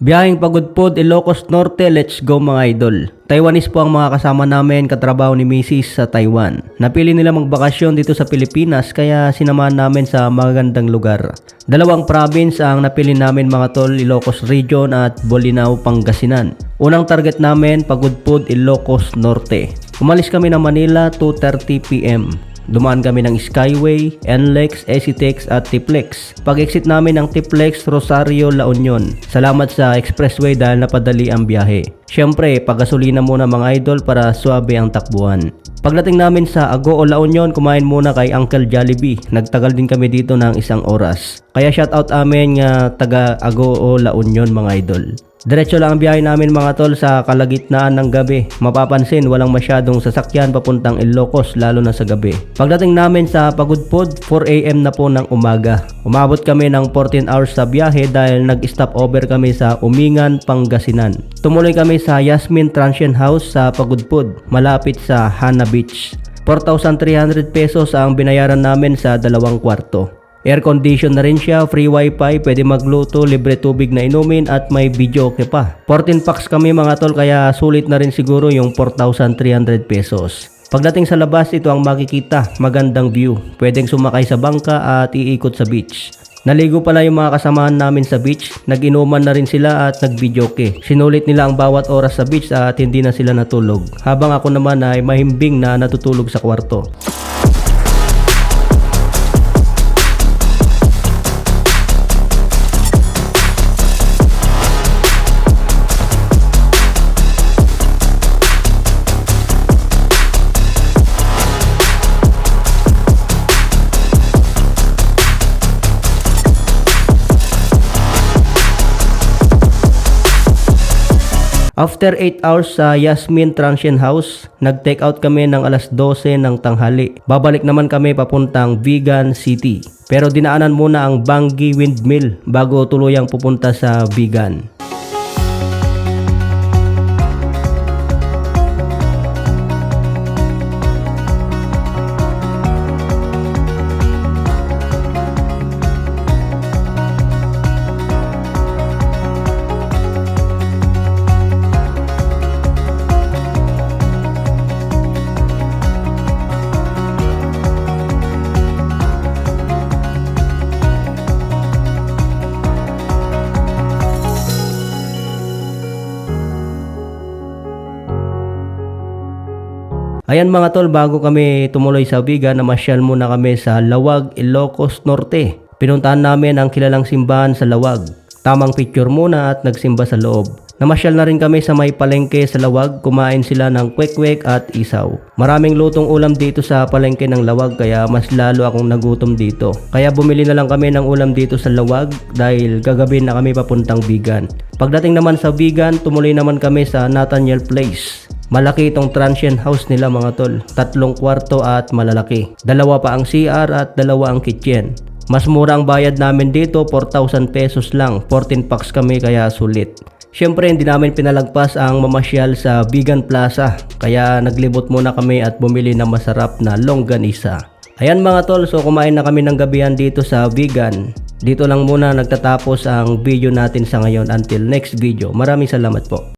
Biyaheng Pagudpod, Ilocos Norte, let's go mga idol. Taiwanese po ang mga kasama namin katrabaho ni Mrs. sa Taiwan. Napili nila magbakasyon dito sa Pilipinas kaya sinamahan namin sa magagandang lugar. Dalawang province ang napili namin mga tol, Ilocos Region at Bolinao, Pangasinan. Unang target namin, Pagudpod, Ilocos Norte. Umalis kami ng Manila 2:30 PM. Dumaan kami ng Skyway, NLEX, ECTEX at Tiplex. Pag-exit namin ng Tiplex, Rosario, La Union. Salamat sa expressway dahil napadali ang biyahe. Siyempre, paggasolina muna mga idol para suabe ang takbuhan. Pagdating namin sa Agoo, La Union, kumain muna kay Uncle Jollibee. Nagtagal din kami dito ng 1 oras. Kaya shoutout amin nga taga Agoo, La Union mga idol. Diretso lang ang biyahe namin mga tol sa kalagitnaan ng gabi. Mapapansin walang masyadong sasakyan papuntang Ilocos lalo na sa gabi. Pagdating namin sa Pagudpod, 4 AM na po ng umaga. Umabot kami ng 14 hours sa biyahe dahil nag-stop over kami sa Umingan, Pangasinan. Tumuloy kami sa Yasmin Transient House sa Pagudpod, malapit sa Hana Beach. 4,300 pesos ang binayaran namin sa 2 kwarto. Air condition na rin siya, free wifi, pwede magluto, libre tubig na inumin at may videoke pa. 14 packs kami mga tol kaya sulit na rin siguro yung 4,300 pesos. Pagdating sa labas, ito ang makikita, magandang view. Pwedeng sumakay sa bangka at iikot sa beach. Naligo pala yung mga kasamahan namin sa beach, nag-inuman na rin sila at nag-videoke. Sinulit nila ang bawat oras sa beach at hindi na sila natulog. Habang ako naman ay mahimbing na natutulog sa kwarto. After 8 hours sa Yasmin Transient House, nag-take out kami ng alas 12 ng tanghali. Babalik naman kami papuntang Vigan City. Pero dinaanan muna ang Bangi Windmill bago tuluyang pupunta sa Vigan. Ayan mga tol, bago kami tumuloy sa Vigan, namasyal muna kami sa Lawag, Ilocos Norte. Pinuntahan namin ang kilalang simbahan sa Lawag. Tamang picture muna at nagsimba sa loob. Namasyal na rin kami sa may palengke sa Lawag, kumain sila ng kwek-kwek at isaw. Maraming lutong ulam dito sa palengke ng Lawag kaya mas lalo akong nagutom dito. Kaya bumili na lang kami ng ulam dito sa Lawag dahil gagabi na kami papuntang Vigan. Pagdating naman sa Vigan, tumuloy naman kami sa Nathaniel Place. Malaki itong transient house nila mga tol. 3 kwarto at malalaki. 2 pa ang CR at 2 ang kitchen. Mas mura ang bayad namin dito, 4,000 pesos lang. 14 packs kami kaya sulit. Siyempre hindi namin pinalagpas ang mamasyal sa Vigan Plaza. Kaya naglibot muna kami at bumili ng masarap na longganisa. Ayan mga tol, so kumain na kami ng gabihan dito sa Vigan. Dito lang muna nagtatapos ang video natin sa ngayon. Until next video. Maraming salamat po.